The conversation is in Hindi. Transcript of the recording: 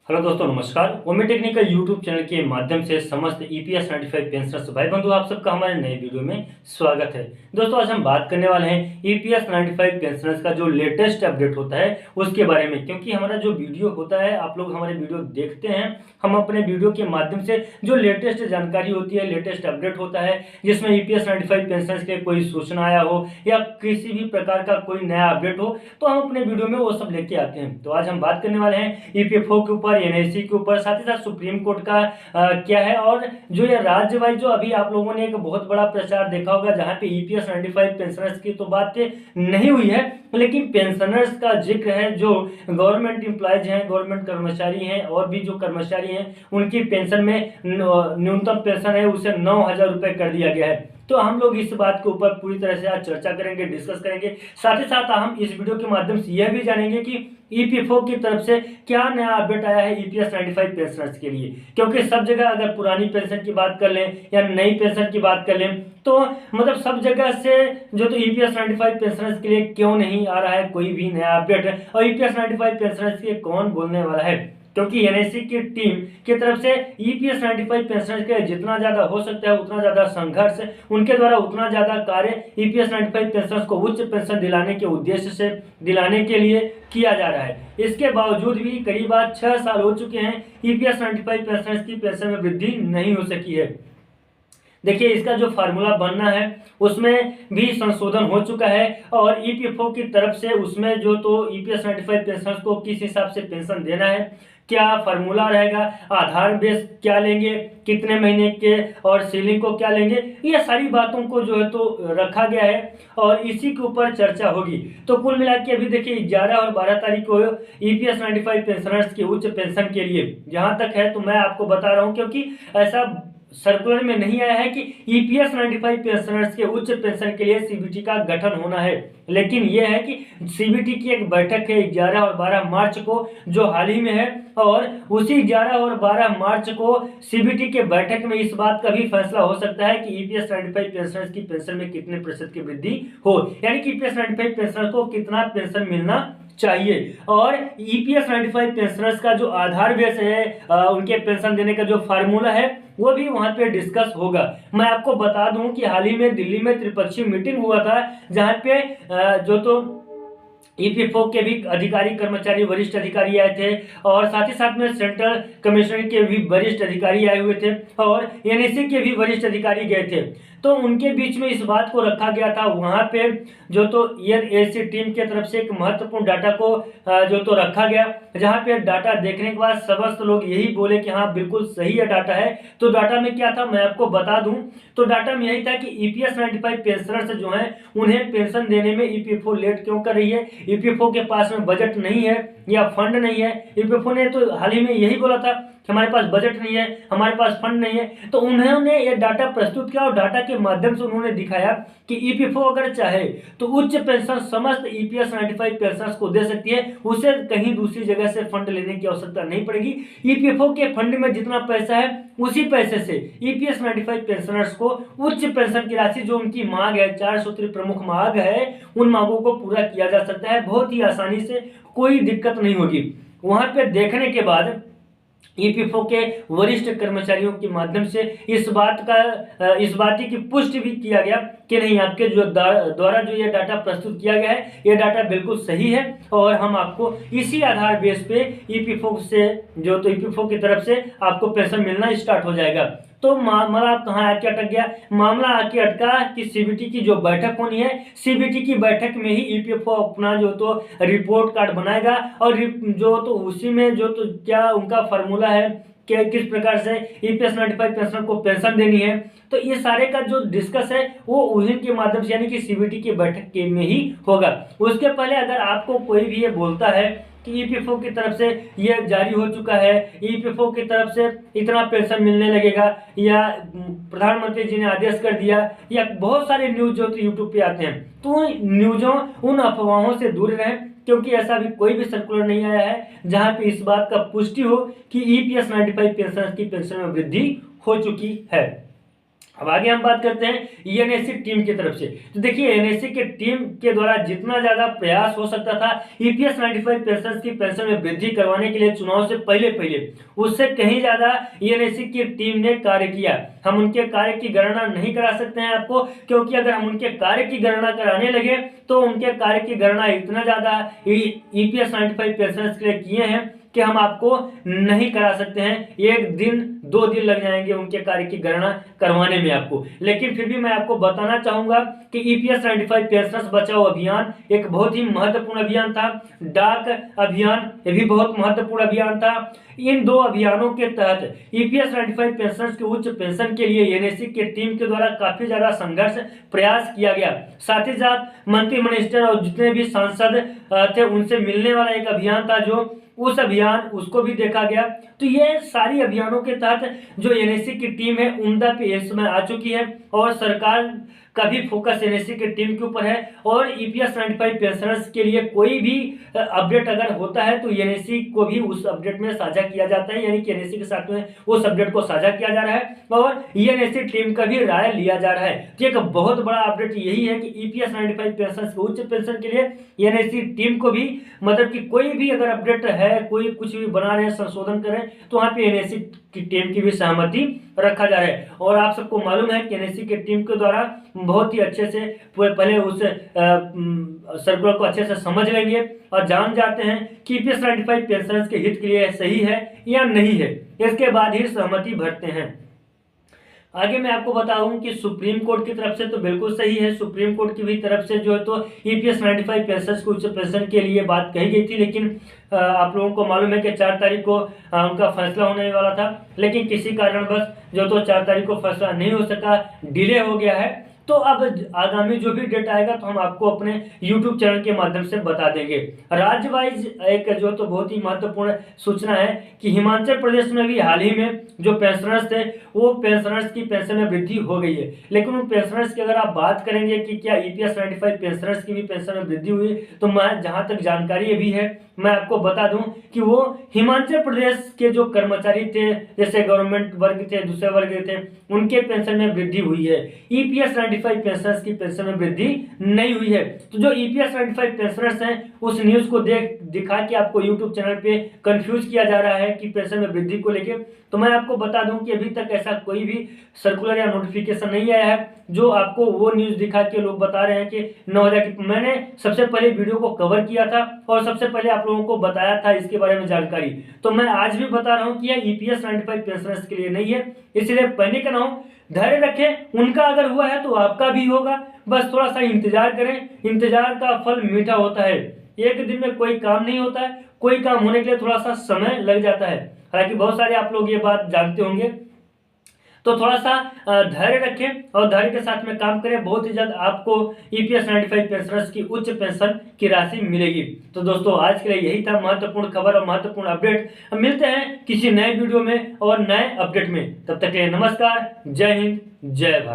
हेलो दोस्तों, नमस्कार। ओमी टेक्निकल यूट्यूब चैनल के माध्यम से समस्त ईपीएस 95 पेंशनर्स भाई बंधु आप सबका हमारे नए वीडियो में स्वागत है। दोस्तों, आज हम बात करने वाले हैं ईपीएस 95 पेंशनर्स का जो लेटेस्ट अपडेट होता है उसके बारे में। क्योंकि हमारा जो वीडियो होता है, आप लोग हमारे वीडियो देखते हैं, हम अपने वीडियो के माध्यम से जो लेटेस्ट जानकारी होती है, लेटेस्ट अपडेट होता है, जिसमें ईपीएस 95 पेंशनर्स के कोई सूचना आया हो या किसी भी प्रकार का कोई नया अपडेट हो, तो हम अपने वीडियो में वो सब लेके आते हैं। तो आज हम बात करने वाले हैं ईपीएफओ के ऊपर, एनआईसी के ऊपर, साथ ही साथ सुप्रीम कोर्ट का क्या है, और जो ये राज्य वाइज जो अभी आप लोगों ने एक बहुत बड़ा प्रचार देखा होगा जहां पे ईपीएस 95 पेंशनर्स की तो बात नहीं हुई है, लेकिन पेंशनर्स का जिक्र है। जो गवर्नमेंट एम्प्लॉयज हैं, गवर्नमेंट कर्मचारी हैं और भी जो कर्मचारी हैं, उनकी पेंशन में न्यूनतम पेंशन है उसे 9,000 रुपए कर दिया गया है। तो हम लोग इस बात के ऊपर पूरी तरह से आज चर्चा करेंगे, डिस्कस करेंगे। साथ ही साथ हम इस वीडियो के माध्यम से यह भी जानेंगे कि ईपीएफओ की तरफ से क्या नया अपडेट आया है ईपीएस 95 पेंशनर्स के लिए। क्योंकि सब जगह अगर पुरानी पेंशन की बात कर लें या नई पेंशन की बात कर लें, तो मतलब सब जगह से जो तो ईपीएस 95 पेंशनर्स के लिए क्यों नहीं आ रहा है कोई भी नया अपडेट, और ईपीएस 95 पेंशनर्स के कौन बोलने वाला है। क्योंकि एनआईसी की टीम की तरफ से ईपीएस 95 पेंशनर्स के जितना ज्यादा हो सकता है उतना ज्यादा संघर्ष, उनके द्वारा उतना ज्यादा कार्य ईपीएस 95 पेंशनर्स को उच्च पेंशन दिलाने के उद्देश्य से दिलाने के लिए किया जा रहा है। इसके बावजूद भी करीब 6 साल हो चुके हैं, ईपीएस 95 पेंशनर्स की पेंशन में वृद्धि नहीं हो सकी है। देखिए, इसका जो फार्मूला बनना है उसमें भी संशोधन हो चुका है, और ईपीएफओ की तरफ से उसमें जो तो ईपीएस 95 पेंशनर्स को किस हिसाब से पेंशन देना है, क्या फार्मूला रहेगा, आधार बेस क्या लेंगे, कितने महीने के, और सीलिंग को क्या लेंगे, ये सारी बातों को जो है तो रखा गया है और इसी के ऊपर चर्चा होगी। तो कुल मिला के अभी देखिए 11 और 12 तारीख को ईपीएस 95 पेंशनर्स की उच्च पेंशन के लिए जहां तक है, तो मैं आपको बता रहा हूं क्योंकि ऐसा सर्कुलर में नहीं आया है कि ईपीएस 95 पेंशनर्स के उच्च पेंशन के लिए सीबीटी का गठन होना है, लेकिन यह है कि सीबीटी की एक बैठक है 11 और 12 मार्च को जो हाल ही में है, और उसी 11 और 12 मार्च को सीबीटी के बैठक में इस बात का भी फैसला हो सकता है कि ईपीएस 95 पेंशनर्स की पेंशन में कितने प्रतिशत की वृद्धि हो, यानी कि ईपीएस 95 पेंशनर्स को कितना पेंशन मिलना चाहिए। और ईपीएस 95 पेंशनर्स का जो आधार बेस है, उनके पेंशन देने का जो फार्मूला है, वो भी वहां पे डिस्कस होगा। मैं आपको बता दूं कि हाल ही में दिल्ली में त्रिपक्षीय मीटिंग हुआ था जहां पे जो तो ईपीएफओ के भी अधिकारी, कर्मचारी, वरिष्ठ अधिकारी आए थे, और साथ ही साथ में सेंट्रल कमिश्नर के भी वरिष्ठ अधिकारी आए हुए थे, और एनआईसी के भी वरिष्ठ अधिकारी गए थे। तो उनके बीच में इस बात को रखा गया था, वहां पे जो तो एनआईसी टीम की तरफ से एक महत्वपूर्ण डाटा को जो तो रखा गया, जहां पे डाटा देखने के बाद समस्त लोग यही बोले कि हाँ बिल्कुल सही है डाटा है। तो डाटा में क्या था मैं आपको बता दूं, तो डाटा में यही था कि ईपीएस 95 पेंशनर्स जो हैं उन्हें पेंशन देने में ईपीएफओ लेट क्यों कर रही है, ईपीएफओ के पास में बजट नहीं है या फंड नहीं है। ईपीएफओ ने तो हाल ही में यही बोला था कि हमारे पास बजट नहीं है, हमारे पास फंड नहीं है। तो उन्होंने ये डाटा प्रस्तुत किया और डाटा के माध्यम से उन्होंने दिखाया कि ईपीएफओ अगर चाहे तो उच्च पेंशन समस्त ईपीएस 95 पेंशनर्स को दे सकती है, उसे कहीं दूसरी जगह से फंड लेने की आवश्यकता नहीं पड़ेगी। ईपीएफओ के फंड में जितना पैसा है उसी पैसे से ईपीएस 95 पेंशनर्स को उच्च पेंशन की राशि जो उनकी मांग है, 4 सूत्री प्रमुख मांग है, उन मांगों को पूरा किया जा सकता है बहुत ही आसानी से, कोई दिक्कत नहीं होगी। वहां पे देखने के बाद ईपीएफओ के वरिष्ठ कर्मचारियों के माध्यम से इस बात की पुष्टि भी किया गया कि नहीं, आपके जो द्वारा जो ये डाटा प्रस्तुत किया गया है ये डाटा बिल्कुल सही है, और हम आपको इसी आधार बेस पे ईपीएफओ से जो तो ईपीएफओ की तरफ से आपको पेंशन मिलना स्टार्ट हो जाएगा। तो मामला कहाँ आके अटक गया, मामला आके अटका कि सीबीटी की जो बैठक होनी है, सीबीटी की बैठक में ही ईपीएफओ अपना जो तो रिपोर्ट कार्ड बनाएगा, और जो तो उसी में जो तो क्या उनका फार्मूला है कि किस प्रकार से ईपीएस 95 पेंशन को पेंशन देनी है, तो ये सारे का जो डिस्कस है वो उन्हीं के माध्यम से यानी कि सीबीटी की बैठक के में ही होगा। उसके पहले अगर आपको कोई भी ये बोलता है कि ईपीएफओ की तरफ से ये जारी हो चुका है, ईपीएफओ की तरफ से इतना पेंशन मिलने लगेगा, या प्रधानमंत्री जी ने आदेश कर दिया, या बहुत सारे न्यूज जो तो यूट्यूब पे आते हैं, तो न्यूजों उन अफवाहों से दूर रहें, क्योंकि ऐसा भी कोई भी सर्कुलर नहीं आया है जहां पे इस बात का पुष्टि हो कि ईपीएस 95 पेंशन की पेंशन में वृद्धि हो चुकी है। अब आगे हम बात करते हैं एनएससी टीम की तरफ से। तो देखिए एनएससी के टीम के द्वारा जितना ज्यादा प्रयास हो सकता था ईपीएस 95 पेंशन की पेंशन में वृद्धि करवाने के लिए चुनाव से पहले पहले, उससे कहीं ज्यादा एनएससी की टीम ने कार्य किया। हम उनके कार्य की गणना नहीं करा सकते हैं आपको, क्योंकि अगर हम उनके कार्य की गणना कराने लगे तो उनके कार्य की गणना इतना ज्यादा ईपीएस 95 पेंशन के लिए किए हैं कि हम आपको नहीं करा सकते हैं। एक दिन 2 दिन लग जाएंगे उनके कार्य की गणना करवाने में आपको। लेकिन फिर भी मैं आपको बताना चाहूंगा कि ईपीएस 95 पेंशनर्स बचाओ अभियान एक बहुत ही महत्वपूर्ण अभियान था। डाक अभियान ये भी बहुत महत्वपूर्ण अभियान था। इन 2 अभियानों के तहत ईपीएस 95 पेंशनर्स के उच्च पेंशन के लिए एनएससी की टीम के द्वारा काफी ज्यादा संघर्ष प्रयास किया गया। साथ ही साथ मंत्री मिनिस्टर और जितने भी सांसद थे उनसे मिलने वाला एक अभियान था, जो उस अभियान उसको भी देखा गया। तो ये सारी अभियानों के तहत जो एनएससी की टीम है उम्दा पे इस समय आ चुकी है और सरकार का भी फोकस एनएससी की टीम के ऊपर है। और ईपीएस 95 पेंशनर्स के लिए कोई भी अपडेट अगर होता है तो एनएससी को भी उस अपडेट में साझा किया जाता है, यानी कि एनएससी के साथ में उस अपडेट को साझा किया जा रहा है और एनएससी टीम का भी राय लिया जा रहा है। तो एक बहुत बड़ा अपडेट यही है कि ईपीएस 95 पेंशन के उच्च पेंशन के लिए एनएससी टीम को भी, मतलब कि कोई भी अगर अपडेट है, कोई कुछ भी बना रहे हैं, संशोधन कर रहे हैं, तो वहां पे एनएससी की टीम की भी सहमति रखा जा रहा है। और आप सबको मालूम है कि एनएससी की टीम के द्वारा बहुत ही अच्छे से पहले उस सर्कुलर को अच्छे से समझ लेंगे और जान जाते हैं कि ईपीएस 95 पेंशनर्स के हित के लिए सही है या नहीं है, इसके बाद ही सहमति भरते हैं। आगे मैं आपको बताऊं कि सुप्रीम कोर्ट की तरफ से तो बिल्कुल सही है, सुप्रीम कोर्ट की भी तरफ से जो है तो ईपीएस 95 पेंशनर्स को उच्च पेंशन के लिए बात कही गई थी। लेकिन आप लोगों को मालूम है कि 4 तारीख को उनका फैसला होने वाला था, लेकिन किसी कारणवश जो तो 4 तारीख को फैसला नहीं हो सका, डिले हो गया है। तो अब आगामी जो भी डेट आएगा तो हम आपको अपने YouTube चैनल के माध्यम से बता देंगे। राज्य वाइज एक जो तो बहुत ही महत्वपूर्ण सूचना है कि हिमाचल प्रदेश में भी हाल ही में जो पेंशनर्स थे वो पेंशनर्स की पेंशन में वृद्धि हो गई है। लेकिन उन पेंशनर्स की अगर आप बात करेंगे कि क्या ईपीएस 95 पेंशनर्स की भी पेंशन में वृद्धि हुई, तो मैं जहां तक जानकारी भी है मैं आपको बता दूं कि वो हिमाचल प्रदेश के जो कर्मचारी थे, जैसे गवर्नमेंट वर्ग थे, दूसरे वर्ग थे, उनके पेंशन में वृद्धि हुई है। ईपीएस 95 पेंशनर्स की पेंशन में वृद्धि नहीं हुई है। तो जो ईपीएस 95 पेंशनर्स हैं उस न्यूज को दिखा के आपको यूट्यूब चैनल पे कंफ्यूज किया जा रहा है कि पेंशन में वृद्धि को लेके, तो मैं आपको बता दूं कि अभी तक ऐसा कोई भी सर्कुलर या नोटिफिकेशन नहीं आया है जो आपको वो न्यूज दिखा के लोग बता रहे हैं कि 9000 की। मैंने सबसे पहले वीडियो को कवर किया था और सबसे पहले आप लोगों को बताया था इसके बारे में जानकारी, तो मैं आज भी बता रहा हूं कि यह ईपीएस 95 पेंशनर्स के लिए नहीं है, इसलिए पैनिक ना हो, धैर्य रखें। उनका अगर हुआ है तो आपका भी होगा, बस थोड़ा सा इंतजार करें, इंतजार का फल मीठा होता है। एक दिन में कोई काम नहीं होता है, कोई काम होने के लिए थोड़ा सा समय लग जाता है। हालांकि बहुत सारे आप लोग ये बात जानते होंगे, तो थोड़ा सा धैर्य रखें और धैर्य के साथ में काम करें। बहुत ही जल्द आपको ईपीएस 95 पेंशनर्स की उच्च पेंशन की राशि मिलेगी। तो दोस्तों आज के लिए यही था महत्वपूर्ण खबर और महत्वपूर्ण अपडेट। हम मिलते हैं किसी नए वीडियो में और नए अपडेट में, तब तक के लिए नमस्कार, जय हिंद, जय भारत।